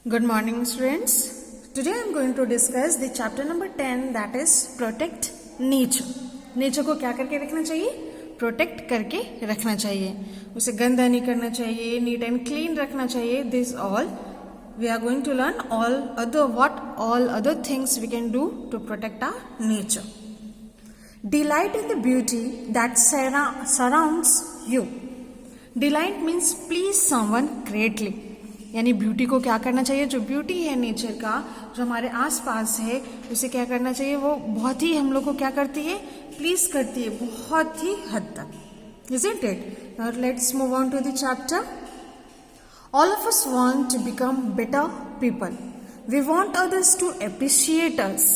Good morning, students. Today I am going to discuss the chapter number 10, that is protect nature. Nature को क्या करके रखना चाहिए? Protect करके रखना चाहिए, उसे गंदा नहीं करना चाहिए, नीट एंड क्लीन रखना चाहिए. This all we are going to learn all other things we can do to protect our nature. Delight in the beauty that surrounds you. Delight means please someone greatly. यानी beauty को क्या करना चाहिए, जो beauty है nature का, जो हमारे आसपास है, उसे क्या करना चाहिए, वो बहुत ही हम लोग को क्या करती है, प्लीज करती है, बहुत ही हद तक. Isn't it? Now let's move on to the chapter. All of us want to become better people. We want others to appreciate us.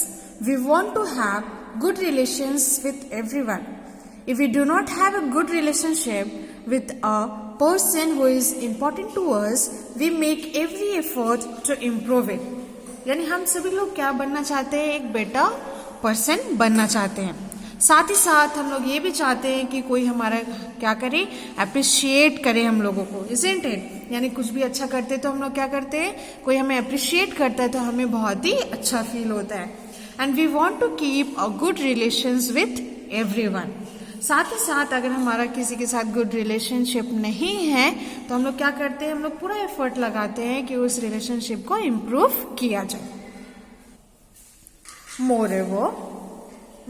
We want to have good relations with everyone. If we do not have a good relationship with a person who is important to us, we make every effort to improve it. यानी हम सभी लोग क्या बनना चाहते हैं, एक better person बनना चाहते हैं. साथ ही साथ हम लोग ये भी चाहते हैं कि कोई हमारा क्या करे, अप्रिशिएट करे हम लोगों को. Isn't it? यानी कुछ भी अच्छा करते तो हम लोग क्या करते हैं, कोई हमें अप्रिशिएट करता है तो हमें बहुत ही अच्छा फील होता है. And we want to keep a good relations with everyone. साथ ही साथ अगर हमारा किसी के साथ गुड रिलेशनशिप नहीं है तो हम लोग क्या करते हैं, हम लोग पूरा एफर्ट लगाते हैं कि उस रिलेशनशिप को इम्प्रूव किया जाए. Moreover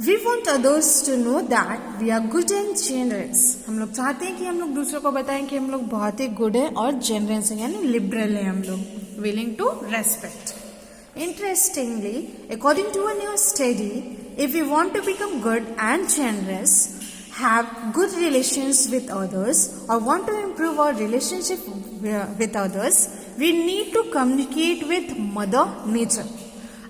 we want others to know that we are good and generous. हम लोग चाहते हैं कि हम लोग दूसरों को बताएं कि हम लोग बहुत ही गुड है और जेनरस है, यानी लिबरल है हम लोग, willing to respect. Interestingly, according to a new study, if we want to become good and generous, have good relations with others, or want to improve our relationship with others, we need to communicate with Mother Nature.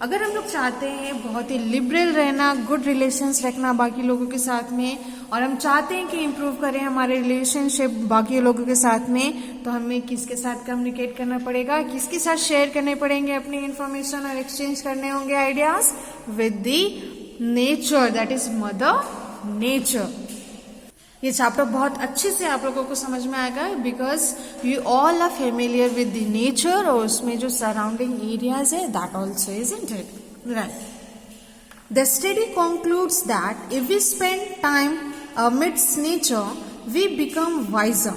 अगर हम लोग चाहते हैं बहुत ही liberal रहना, good relations रखना बाकी लोगों के साथ में, और हम चाहते हैं कि इम्प्रूव करें हमारे रिलेशनशिप बाकी लोगों के साथ में, तो हमें किसके साथ कम्युनिकेट करना पड़ेगा, किसके साथ शेयर करने पड़ेंगे अपनी इंफॉर्मेशन और एक्सचेंज करने होंगे ideas, with the nature, that is mother nature. ये चैप्टर बहुत अच्छे से आप लोगों को समझ में आएगा because you all are familiar with the nature, और उसमें जो सराउंडिंग एरियाज है that also, isn't it? Right. The study concludes that if we spend time amidst nature, we become wiser.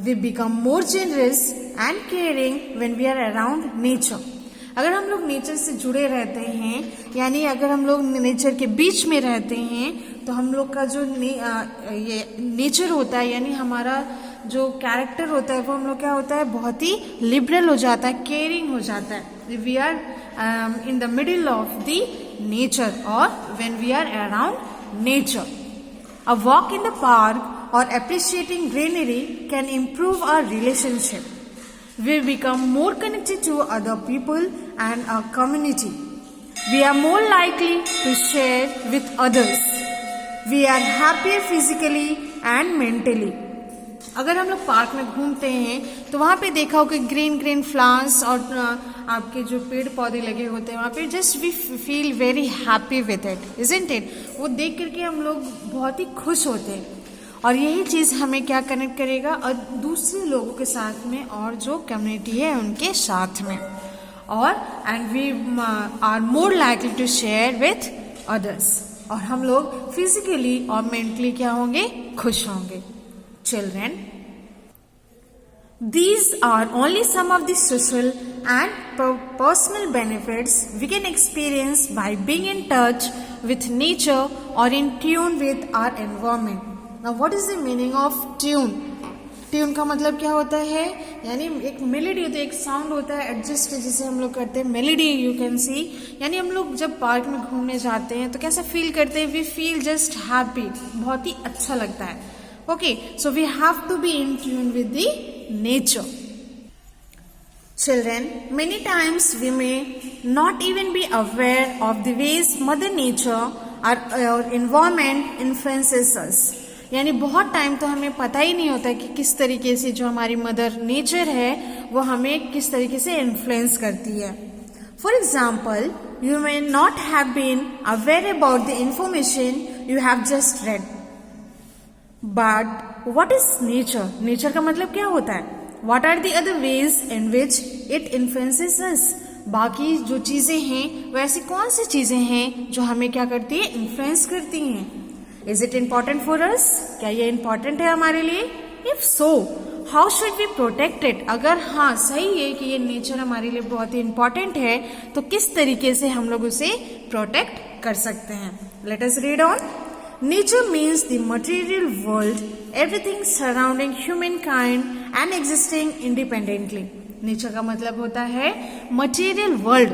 We become more generous and caring when we are around nature. अगर हम लोग nature से जुड़े रहते हैं, यानी अगर हम लोग नेचर के बीच में रहते हैं, तो हम लोग का जो ये नेचर होता है, यानी हमारा जो कैरेक्टर होता है, वो हम लोग क्या होता है, बहुत ही लिबरल हो जाता है, केयरिंग हो जाता है. We are in the middle of the nature और when we are around nature. A walk in the park or appreciating greenery can improve our relationship. We become more connected to other people and our community. We are more likely to share with others. We are happier physically and mentally. अगर हम लोग park में घूमते हैं तो वहाँ पे देखा हो कि ग्रीन ग्रीन फ्लावर्स और आपके जो पेड़ पौधे लगे होते हैं वहाँ पे, just we feel very happy with it, isn't it? वो देख करके हम लोग बहुत ही खुश होते हैं, और यही चीज़ हमें क्या कनेक्ट करेगा और दूसरे लोगों के साथ में और जो कम्युनिटी है उनके साथ में, और and we are more likely to share with others, और हम लोग फिजिकली और मेंटली क्या होंगे, खुश होंगे. Children, these are only some of the social and personal benefits we can experience by being in touch with nature or in tune with our environment. Now, what is the meaning of tune? Tune का मतलब क्या होता है, यानी एक melody होती है, एक साउंड होता है, एडजस्ट जिसे हम लोग करते हैं, मेलोडी यू कैन सी. यानी हम लोग जब पार्क में घूमने जाते हैं तो कैसा फील करते हैं, वी फील जस्ट हैप्पी, बहुत ही अच्छा लगता है. Okay, so we have to be in tune with the nature. Children, many times we may not even be aware of the ways Mother Nature or environment influences us. यानी बहुत time तो हमें पता ही नहीं होता कि किस तरीके से जो हमारी मदर नेचर है वो हमें किस तरीके से इन्फ्लुएंस करती है. For example, you may not have been aware about the information you have just read. But what is nature? Nature का मतलब क्या होता है? What are the other ways in which it influences us? बाकी जो चीजें हैं वो ऐसी कौन सी चीजें हैं जो हमें क्या करती है, इन्फ्लुएंस करती हैं? Is it important for us? क्या ये important है हमारे लिए? If so, how should we protect it? अगर हाँ सही है कि ये नेचर हमारे लिए बहुत ही important है, तो किस तरीके से हम लोग उसे प्रोटेक्ट कर सकते हैं? Let us read on. Nature means the material world, everything surrounding humankind and existing independently. Nature का मतलब होता है material world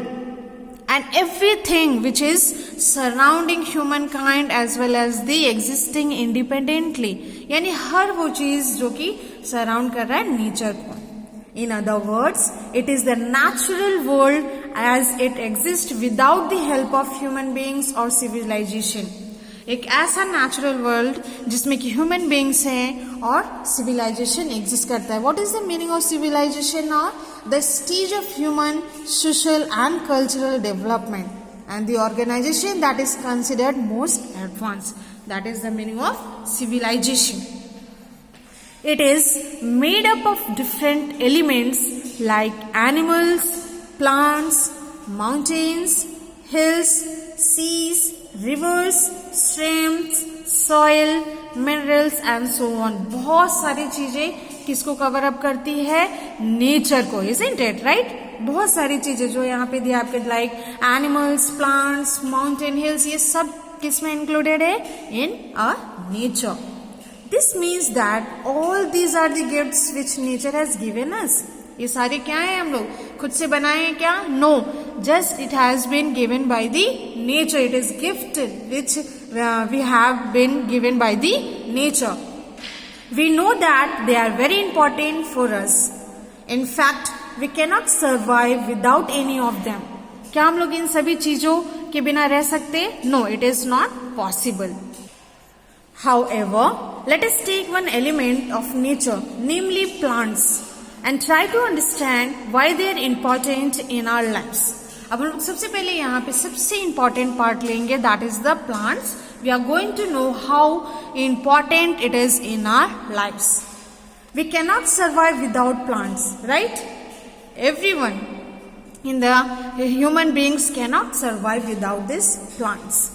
and everything which is surrounding humankind as well as the existing independently. यानी हर वो चीज जो कि सराउंड कर रहा है नेचर को. In other words, it is the natural world as it exists without the help of human beings or civilization. एक ऐसा नेचुरल वर्ल्ड जिसमें कि ह्यूमन बीइंग्स हैं और सिविलाइजेशन एग्जिस्ट करता है. What is the meaning of civilization? और the stage of human social and cultural development and the organization that is considered most advance. That is the meaning of civilization. It is made up of different elements like animals, plants, mountains, hills, seas, rivers, streams, soil, minerals and so on. बहुत सारी चीजें किसको cover up करती है? Nature को. isn't it right? बहुत सारी चीजें जो यहाँ पे दिया आपके like animals, plants, mountain, hills, ये सब किस में इंक्लूडेड है? In a nature. This means that all these are the gifts which nature has given us. ये सारे क्या है? हम लोग खुद से बनाए हैं क्या? No, just it has been given by the nature. It is gift which we have been given by the nature. We know that they are very important for us. In fact we cannot survive without any of them. क्या हम लोग इन सभी चीजों के बिना रह सकते? No, it is not possible. However, let us take one element of nature, namely plants, and try to understand why they are important in our lives. अब हम लोग सबसे पहले यहाँ पे सबसे important part लेंगे, that is the plants. We are going to know how important it is in our lives. We cannot survive without plants, right? Everyone in the human beings cannot survive without these plants.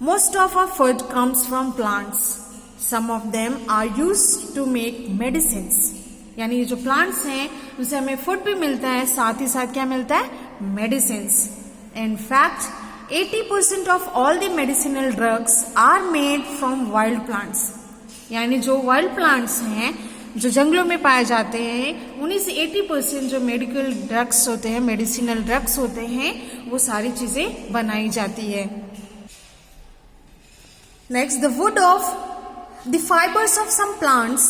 Most of our food comes from plants. Some of them are used to make medicines. यानी ये जो plants हैं उनसे हमें food भी मिलता है, साथ ही साथ क्या मिलता है? Medicines. In fact 80% of all the medicinal drugs are made from wild plants. यानी जो वाइल्ड प्लांट्स हैं जो जंगलों में पाए जाते हैं उन्हीं से 80% जो मेडिकल ड्रग्स होते हैं, मेडिसिनल ड्रग्स होते हैं, वो सारी चीजें बनाई जाती है. Next, the wood of the fibres of some plants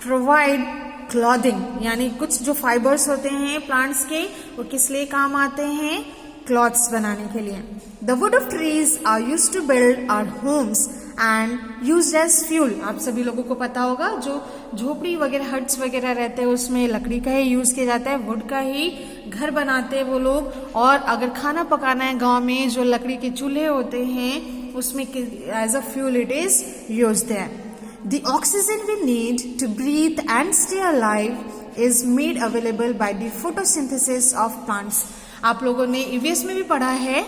provide clothing. यानी कुछ जो फाइबर्स होते हैं प्लांट्स के वो किस लिए काम आते हैं? क्लॉथ्स बनाने के लिए. The wood of trees are used to build our homes and used as fuel. आप सभी लोगों को पता होगा जो झोपड़ी वगैरह, हट्स वगैरह रहते हैं उसमें लकड़ी का ही यूज किया जाता है, वुड का ही घर बनाते हैं वो लोग. और अगर खाना पकाना है गांव में, जो लकड़ी के चूल्हे होते हैं उसमें as a fuel it is used there. The oxygen we need to breathe and stay alive is made available by the photosynthesis of plants. आप लोगों ने EVS में भी पढ़ा है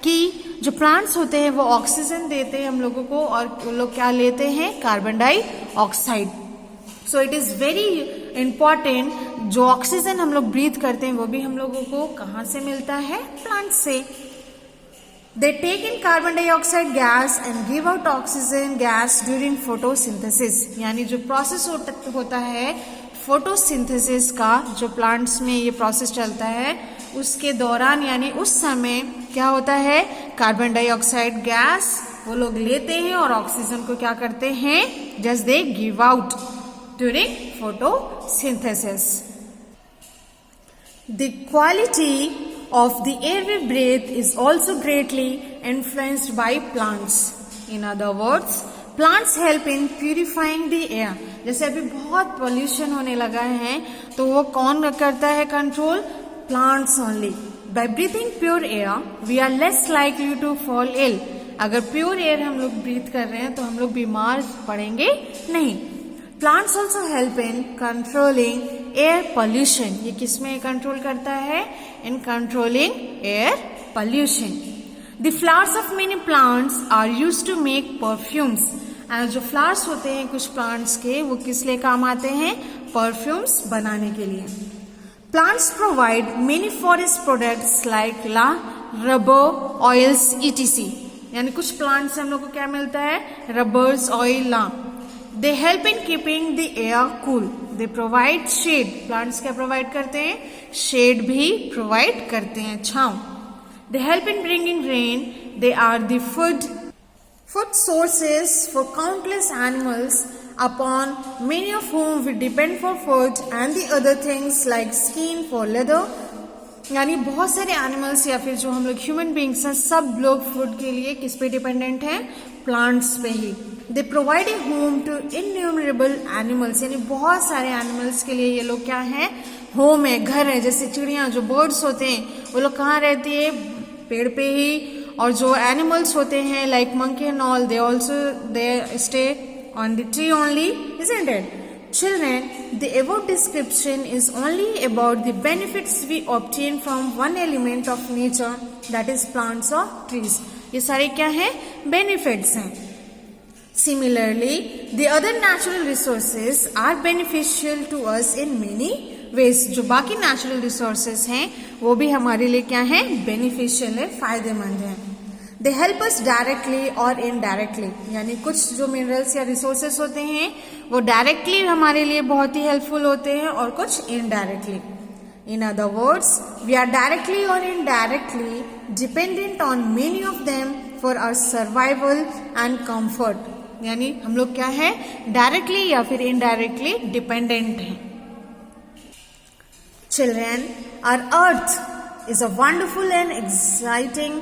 कि जो प्लांट्स होते हैं वो ऑक्सीजन देते हैं हम लोगों को और वो लोग क्या लेते हैं? Carbon dioxide. So it is very important. जो ऑक्सीजन हम लोग ब्रीथ करते हैं वो भी हम लोगों को कहाँ से मिलता है? प्लांट से. They take in carbon dioxide gas and give out oxygen gas during photosynthesis. यानी जो प्रोसेस होता है फोटोसिंथेसिस का, जो प्लांट्स में ये प्रोसेस चलता है उसके दौरान, यानी उस समय क्या होता है? कार्बन डाइऑक्साइड गैस वो लोग लेते हैं और ऑक्सीजन को क्या करते हैं? Just they give out during photosynthesis. The quality of the air we breathe is also greatly influenced by plants. In other words, plants help in purifying the air. जैसे अभी बहुत pollution होने लगा है तो वो कौन करता है control? Plants only. By breathing pure air, we are less likely to fall ill. अगर प्योर एयर हम लोग ब्रीथ कर रहे हैं तो हम लोग बीमार पड़ेंगे नहीं. Plants also help in controlling air pollution, ये किसमें कंट्रोल करता है? In controlling air pollution. The flowers of many plants are used to make perfumes, जो फ्लावर्स होते हैं कुछ प्लांट्स के, वो किस लिए काम आते हैं? परफ्यूम्स बनाने के लिए। Plants provide many forest products like rubber, oils, etc. यानी कुछ प्लांट से हम लोग को क्या मिलता है? Rubbers, oil, they help in keeping the air cool, they provide shade, plants क्या प्रोवाइड करते हैं? शेड भी प्रोवाइड करते हैं, छांव। They help in bringing rain, they are the food sources for countless animals upon many of whom we depend for food and the other things like skin for leather. यानी बहुत सारे animals या फिर जो हम लोग ह्यूमन बींग्स हैं, सब लोग फूड के लिए किस पे डिपेंडेंट हैं? प्लांट्स पे ही। They provide a home to innumerable animals, यानी बहुत सारे एनिमल्स के लिए ये लोग क्या है? होम है, घर है। जैसे चिड़िया, जो बर्ड्स होते हैं, वो लोग कहाँ रहती है? पेड़ पे ही। और जो एनिमल्स होते हैं like monkey and all, they stay on the tree only, isn't it? Children, the above description is only about the benefits we obtain from one element of nature, that is plants or trees. ये सारे क्या हैं? Benefits हैं। Similarly, the other natural resources are beneficial to us in many ways. जो बाकी natural resources हैं वो भी हमारे लिए क्या है? बेनिफिशियल है, फायदेमंद है। दे हेल्प अस डायरेक्टली और इनडायरेक्टली, यानी कुछ जो मिनरल्स या रिसोर्सेज होते हैं वो डायरेक्टली हमारे लिए बहुत ही हेल्पफुल होते हैं और कुछ indirectly. In other words, we are directly और indirectly dependent on many of them for our survival and comfort, यानी हम लोग क्या है? डायरेक्टली या फिर इनडायरेक्टली डिपेंडेंट हैं। Children, our earth is a wonderful and exciting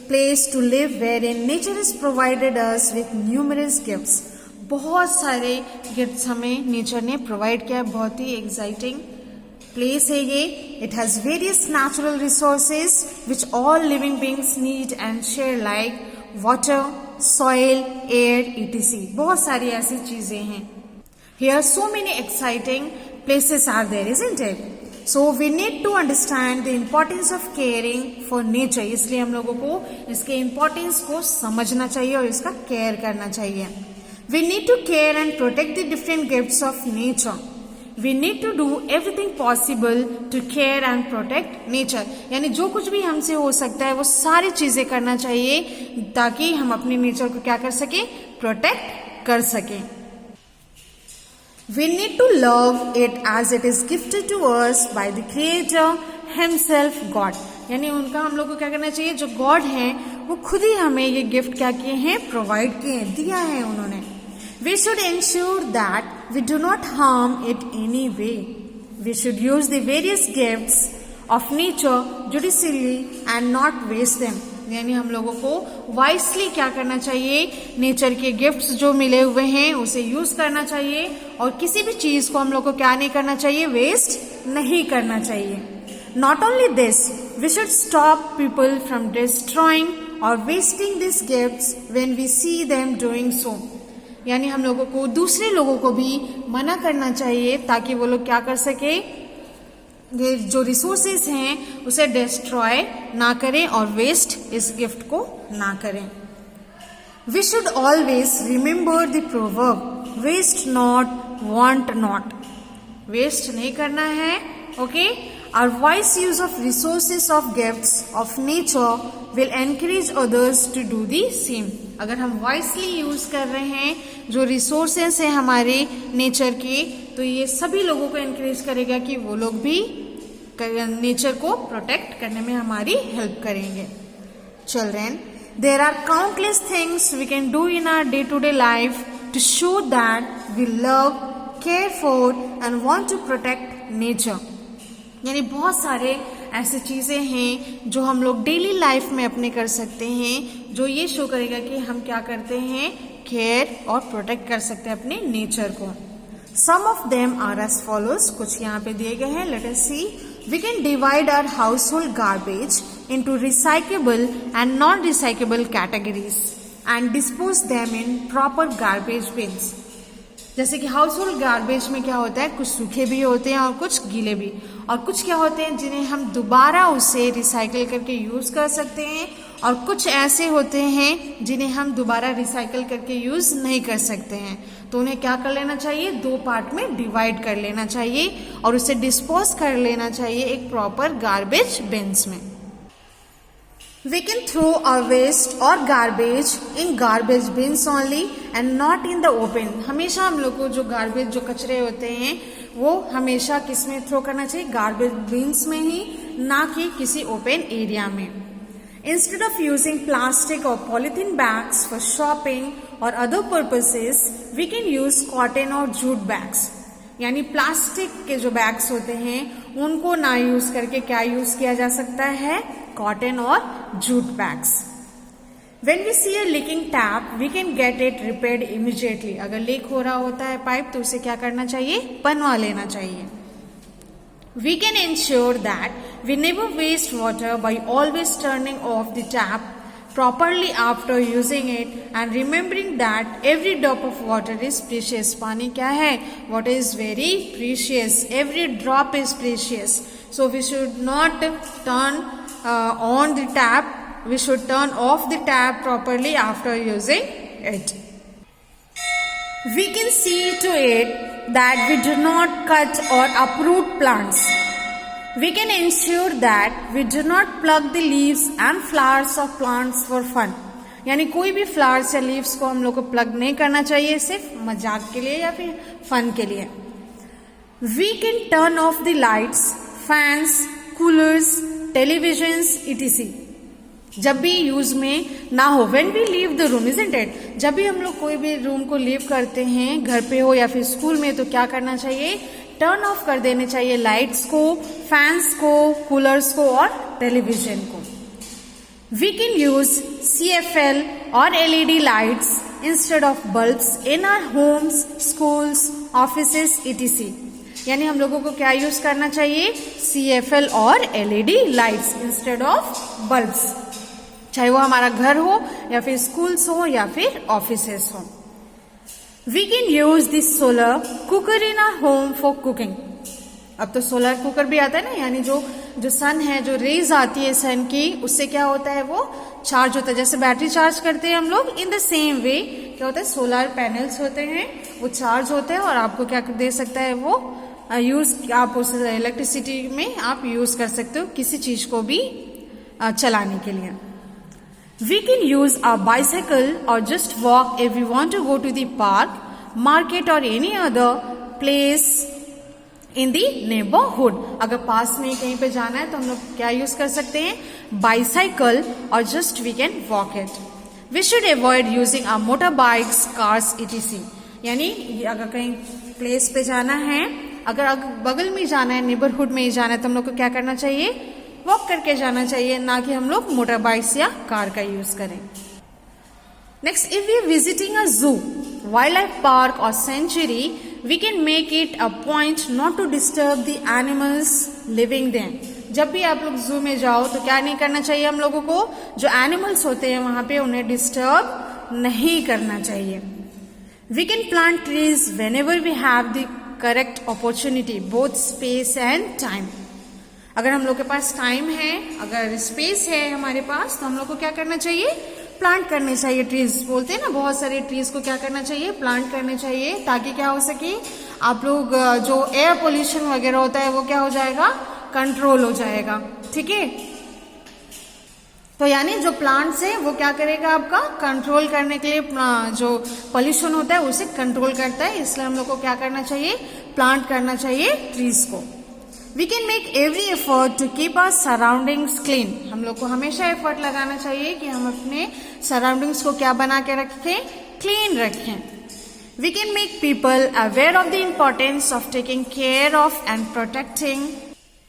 place to live wherein nature has provided us with numerous gifts. बहुत सारे गिफ्ट्स हमें नेचर ने प्रोवाइड किया है, बहुत ही एक्साइटिंग प्लेस है ये। It has various natural resources which all living beings need and share like water, soil, air, etc. बहुत सारी ऐसी चीजें हैं। Here so many exciting places are there, isn't it? So we need to understand the importance of caring for nature. इसलिए हम लोगों को इसके importance को समझना चाहिए और इसका केयर करना चाहिए। We need to care and protect the different gifts of nature. We need to do everything possible to care and protect nature. यानी जो कुछ भी हमसे हो सकता है वो सारी चीजें करना चाहिए ताकि हम अपने नेचर को क्या कर सके? प्रोटेक्ट कर सके। We need to love it as it is gifted to us by the Creator Himself, God. यानी उनका हम लोग को क्या करना चाहिए? जो गॉड है वो खुद ही हमें ये गिफ्ट क्या किए हैं? प्रोवाइड किए हैं, दिया है उन्होंने। We should ensure that we do not harm it any way. We should use the various gifts of nature judiciously and not waste them. यानी हम लोगों को वाइसली क्या करना चाहिए? नेचर के गिफ्ट्स जो मिले हुए हैं उसे यूज करना चाहिए और किसी भी चीज को हम लोग को क्या नहीं करना चाहिए? वेस्ट नहीं करना चाहिए। Not only this, we should stop people from destroying और wasting this gifts when we see them doing so. यानी हम लोगों को दूसरे लोगों को भी मना करना चाहिए ताकि वो लोग क्या कर सके? ये जो रिसोर्सेज हैं उसे डिस्ट्रॉय ना करें और वेस्ट इस गिफ्ट को ना करें। We should always remember the proverb, waste not, want not. Waste नहीं करना है, okay. Our wise use of resources of gifts of nature will encourage others to do the same. अगर हम वाइसली यूज कर रहे हैं जो रिसोर्सेस हैं हमारे नेचर के, तो ये सभी लोगों को एनकरेज करेगा कि वो लोग भी नेचर को प्रोटेक्ट करने में हमारी हेल्प करेंगे। Children, there are countless things we can do in our day to day life to show that we love, care for and want to protect nature. यानी बहुत सारे ऐसे चीजें हैं जो हम लोग डेली लाइफ में अपने कर सकते हैं जो ये शो करेगा कि हम क्या करते हैं? केयर और प्रोटेक्ट कर सकते हैं अपने नेचर को। Some of them are as follows, कुछ यहाँ पे दिए गए हैं। Let us see. We can divide our household garbage into recyclable and non recyclable categories and dispose them in proper garbage bins. जैसे कि हाउस होल्ड गार्बेज में क्या होता है, कुछ सूखे भी होते हैं और कुछ गीले भी, और कुछ क्या होते हैं जिन्हें हम दोबारा उसे रिसाइकल करके यूज कर सकते हैं, और कुछ ऐसे होते हैं जिन्हें हम दोबारा रिसाइकल करके यूज नहीं कर सकते हैं। तो उन्हें क्या कर लेना चाहिए, 2 पार्ट में डिवाइड कर लेना चाहिए और उसे डिस्पोज कर लेना चाहिए एक प्रॉपर गार्बेज बिन्स में। We can throw our waste or garbage in garbage bins only and not in the open. हमेशा हम लोग को जो गार्बेज, जो कचरे होते हैं वो हमेशा किस में थ्रो करना चाहिए, गार्बेज बिन्स में ही, ना कि किसी ओपन एरिया में। Instead of using plastic or polythene bags for shopping or other purposes, we can use cotton or jute bags. यानी प्लास्टिक के जो बैग्स होते हैं उनको ना यूज करके क्या यूज किया जा सकता है, कॉटन और jute bags. When we see a leaking tap, we can get it repaired immediately. अगर लीक हो रहा होता है पाइप तो उसे क्या करना चाहिए, बनवा लेना चाहिए। We can ensure that we never waste water by always turning off the tap properly after using it and remembering that every drop of water is precious. पानी क्या है, water is very precious, every drop is precious. So we should not turn on the tap, we should turn off the tap properly after using it. We can see to it that we do not cut or uproot plants. We can ensure that we do not pluck the leaves and flowers of plants for fun. यानी कोई भी flowers या leaves को हम लोग को plug नहीं करना चाहिए सिर्फ मजाक के लिए या फिर फन के लिए। We can turn off the lights, fans, coolers, televisions, etc. जब भी यूज में ना हो, when we leave the room, isn't it? जब भी हम लोग कोई भी रूम को लीव करते हैं, घर पे हो या फिर स्कूल में, तो क्या करना चाहिए, टर्न ऑफ कर देने चाहिए लाइट्स को, फैंस को, कूलर्स को और टेलीविजन को। वी कैन यूज CFL और LED lights instead of bulbs in our homes, schools, offices, etc. यानी हम लोगों को क्या यूज करना चाहिए, CFL और LED lights instead of bulbs, चाहे वो हमारा घर हो या फिर स्कूल्स हो या फिर ऑफिसेस हो। We can use the solar cooker in our home for cooking. अब तो सोलर कुकर भी आता है ना, यानी जो सन है, जो रेज आती है सन की, उससे क्या होता है, वो चार्ज होता है। जैसे बैटरी चार्ज करते हैं हम लोग, इन द सेम वे क्या होता है, सोलर पैनल्स होते हैं, वो चार्ज होते हैं और आपको क्या दे सकता है, वो यूज, आप उस इलेक्ट्रिसिटी में आप यूज कर सकते हो किसी चीज को भी चलाने के लिए। We can use our bicycle or just walk if we want to go to the park, market or any other place in the neighborhood. अगर पास में कहीं पे जाना है तो हम लोग क्या यूज कर सकते हैं, बाइसाइकिल, और just we can walk it. We should avoid using our motorbikes, cars, etc. यानी अगर कहीं प्लेस पे जाना है, अगर बगल में जाना है, नेबरहुड में ही जाना है, तो हम लोग को क्या करना चाहिए, वॉक करके जाना चाहिए, ना कि हम लोग मोटर बाइक्स या कार का यूज करें। Next, if we are visiting a zoo, wildlife park और sanctuary, we can make it a point not to disturb the animals living there. जब भी आप लोग जू में जाओ तो क्या नहीं करना चाहिए, हम लोगों को जो एनिमल्स होते हैं वहां पे उन्हें डिस्टर्ब नहीं करना चाहिए। We can plant trees whenever we have the correct opportunity, both space and time. अगर हम लोग के पास टाइम है, अगर स्पेस है हमारे पास, तो हम लोग को क्या करना चाहिए, प्लांट करने चाहिए ट्रीज। बोलते हैं ना, बहुत सारे ट्रीज को क्या करना चाहिए, प्लांट करने चाहिए, ताकि क्या हो सके, आप लोग जो एयर पोल्यूशन वगैरह होता है वो क्या हो जाएगा, कंट्रोल हो जाएगा। ठीक है, तो यानी जो प्लांट्स है वो क्या करेगा, आपका कंट्रोल करने के लिए, जो पोल्यूशन होता है उसे कंट्रोल करता है, इसलिए हम लोग को क्या करना चाहिए, प्लांट करना चाहिए ट्रीज को। We can make every effort to keep our surroundings clean. हम लोग को हमेशा एफर्ट लगाना चाहिए कि हम अपने सराउंडिंग्स को क्या बना के रखें, क्लीन रखें। We can make people aware of the importance of taking care of and protecting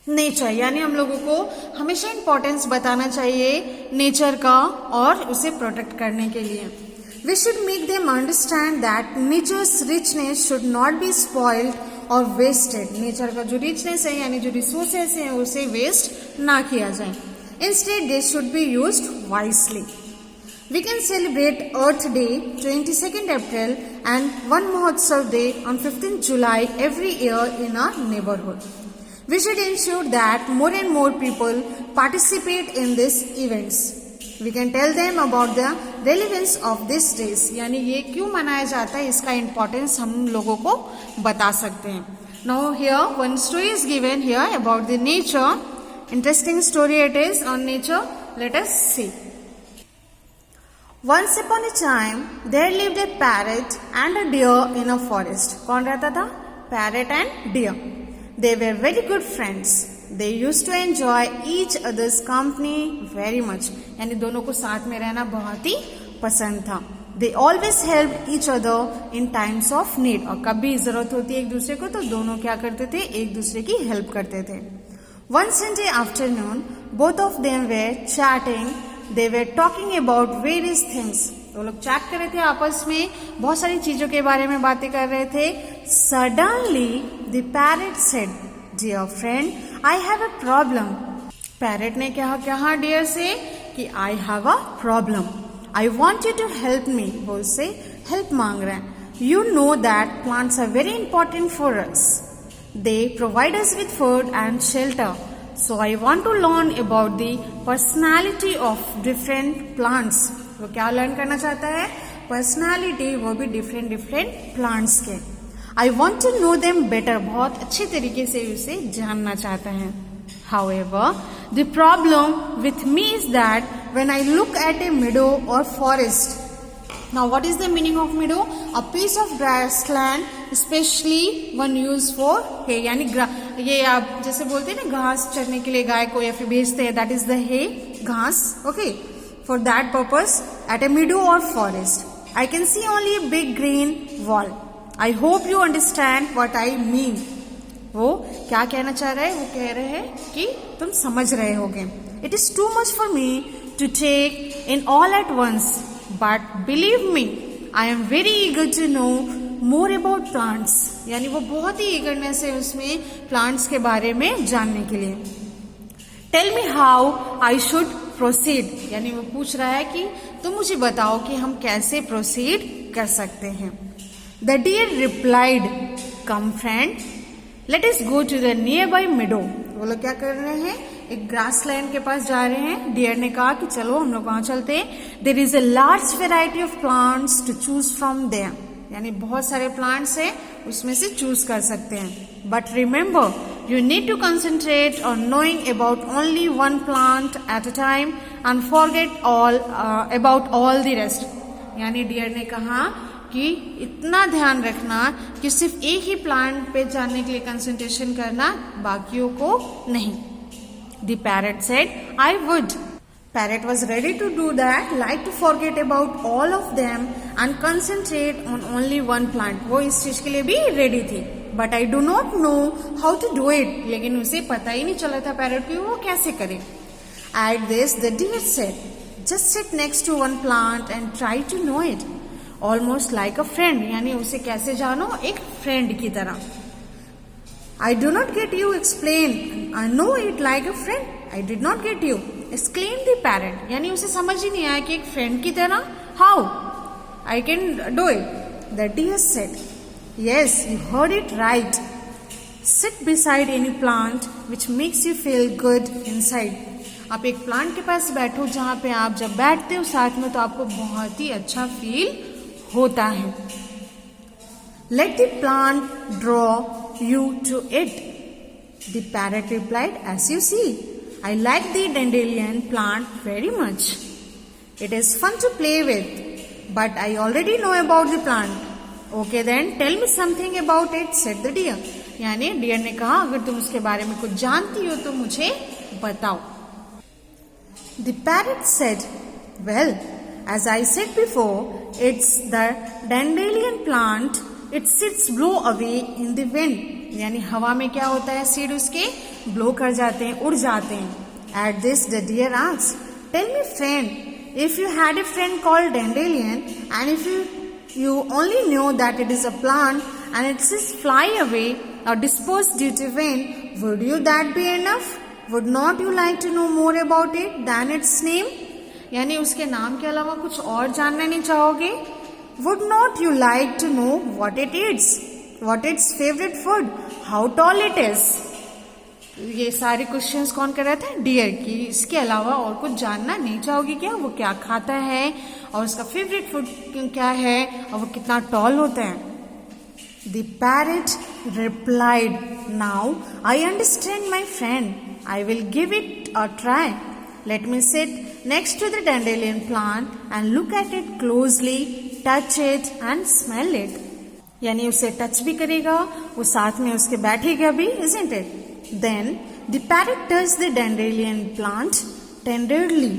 nature. यानी हम लोगों को हमेशा इम्पोर्टेंस बताना चाहिए नेचर का और उसे प्रोटेक्ट करने के लिए। We should make them understand that nature's richness should not be spoiled और वेस्टेड। नेचर का जो रिचनेस है यानी जो रिसोर्सेस है उसे वेस्ट ना किया जाए। Instead they should be used wisely. We can celebrate Earth Day 22nd April and Van Mahotsav Day on 15th July every year in our neighborhood. We should ensure that more and more people participate in these events. We can tell them about the relevance of these days. यानी ये क्यों मनाया जाता है, इसका importance हम लोगों को बता सकते हैं. Now here one story is given here about the nature. Interesting story it is on nature. Let us see. Once upon a time, there lived a parrot and a deer in a forest. कौन रहता था? Parrot and deer. They were very good friends. They used to enjoy each other's company very much. यानी दोनों को साथ में रहना बहुत ही पसंद था. They always helped each other in times of need. और कभी जरूरत होती है एक दूसरे को तो दोनों क्या करते थे? एक दूसरे की हेल्प करते थे. One Sunday afternoon, both of them were chatting. They were talking about various things. वो लोग चैट कर रहे थे आपस में, बहुत सारी चीजों के बारे में बातें कर रहे थे. Suddenly, the parrot said, "Dear friend, I have a problem." Parrot ने कहा dear से कि I have a problem. I want you to help me. वो उससे help मांग रहे हैं. You know that plants are very important for us. They provide us with food and shelter. So I want to learn about the personality of different plants. वो क्या learn करना चाहता है? पर्सनालिटी, वो भी डिफरेंट प्लांट्स के. I want to know them better, बहुत अच्छे तरीके से उसे जानना चाहता है. However, the problem with me is that when I look at a meadow or forest. Now what is the meaning of meadow? A piece of grassland, especially one used for hay. यानी ये आप जैसे बोलते हैं ना, घास चरने के लिए गाय को या फिर भेजते हैं, that is the hay, घास. Okay. For that purpose, at a meadow or forest, I can see only a big green wall. I hope you understand what I mean. वो क्या कहना चाह रहे हैं? वो कह रहे हैं कि तुम समझ रहे होगे. It is too much for me to take in all at once, but believe me, I am very eager to know more about plants. यानी वो बहुत ही eagerness है उसमें plants के बारे में जानने के लिए. Tell me how I should proceed. यानी वो पूछ रहा है कि तुम मुझे बताओ कि हम कैसे proceed कर सकते हैं. The deer replied, "Come friend, let us go to the nearby meadow." वो लोग क्या कर रहे हैं? एक ग्रासलैंड के पास जा रहे हैं. डियर ने कहा कि चलो हम लोग वहां चलते हैं. There is a large variety of plants to choose from there. यानी बहुत सारे प्लांट्स हैं, उसमें से चूज कर सकते हैं. But remember, you need to concentrate on knowing about only one plant at a time and forget about all the rest. यानी डियर ने कहा कि इतना ध्यान रखना कि सिर्फ एक ही प्लांट पे जानने के लिए कंसंट्रेशन करना, बाकियों को नहीं. The parrot said, "I would." Parrot was ready to do that, like to forget about all of them and concentrate on only one plant. वो इस चीज के लिए भी ready थी. But I do not know how to do it. लेकिन उसे पता ही नहीं चला था पैरट को वो कैसे करे. At this, the deer said, "Just sit next to one plant and try to know it. Almost like a friend." यानी उसे कैसे जानो? एक फ्रेंड की तरह. I do not get you. Explain. I know it like a friend. I did not get you. Exclaimed the parrot. यानी उसे समझ ही नहीं आया कि एक फ्रेंड की तरह. How? I can do it. The deer said, "Yes, you heard it right. Sit beside any plant which makes you feel good inside." आप एक प्लांट के पास बैठो जहाँ पे आप जब बैठते हो साथ में तो आपको बहुत ही अच्छा फील होता है. Let the plant draw you to it. The parrot replied, "As you see, I like the dandelion plant very much. It is fun to play with, but I already know about the plant." "Okay then, tell me something about it," said the deer. यानी dear ने कहा अगर तुम उसके बारे में कुछ जानती हो तो मुझे बताओ. The parrot said, "Well, as I said before, it's the dandelion plant. It seeds blow away in the wind." यानी हवा में क्या होता है? सीड उसके ब्लो कर जाते हैं, उड़ जाते हैं. At this, the deer asked, "Tell me, friend, if you had a friend called dandelion, and if you only knew that it is a plant and it says fly away or dispose due to wind, would you that be enough? Would not you like to know more about it than its name?" यानी उसके नाम के अलावा कुछ और जानना नहीं चाहोगे? Would not you like to know what it eats, what its favourite food, how tall it is? ये सारे क्वेश्चंस कौन कर रहे थे? डियर की। इसके अलावा और कुछ जानना नहीं चाहोगी क्या? वो क्या खाता है और उसका फेवरेट फूड क्या है और वो कितना टॉल होता है? The parrot replied, "Now I understand, my friend. I will give it a try. Let me sit next to the dandelion plant and look at it closely, touch it and smell it." यानी उसे touch भी करेगा, वो साथ में उसके बैठेगा भी, isn't it? Then the parrot touched the dandelion plant tenderly.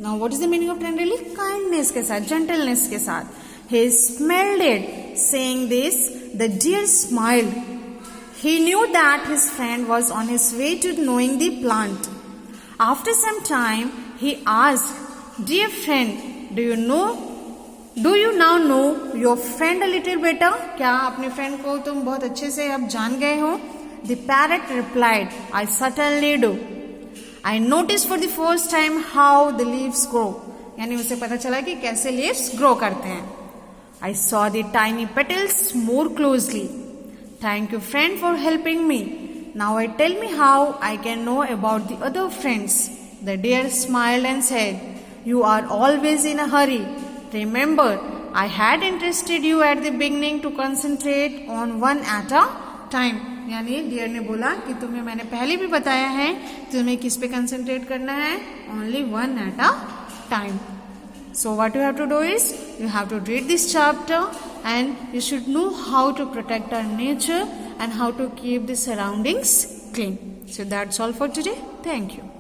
Now what is the meaning of tenderly? Kindness के साथ, gentleness के साथ. He smelled it. Saying this, the deer smiled. He knew that his friend was on his way to knowing the plant. After some time, he asked, "Dear friend, do you now know your friend a little better?" क्या अपने friend को तुम बहुत अच्छे से अब जान गए हो? The parrot replied, "I certainly do. I noticed for the first time how the leaves grow." यानी उसे पता चला कि कैसे leaves grow करते हैं. I saw the tiny petals more closely. Thank you, friend, for helping me. Now tell me how I can know about the other friends. The deer smiled and said, "You are always in a hurry. Remember, I had interested you at the beginning to concentrate on one at a time." यानी dear ने बोला कि तुम्हें मैंने पहले भी बताया है तुम्हें किस पे कंसंट्रेट करना है? Only one at a time. So what you have to do is, you have to read this chapter and you should know how to protect our nature and how to keep the surroundings clean. So that's all for today. Thank you.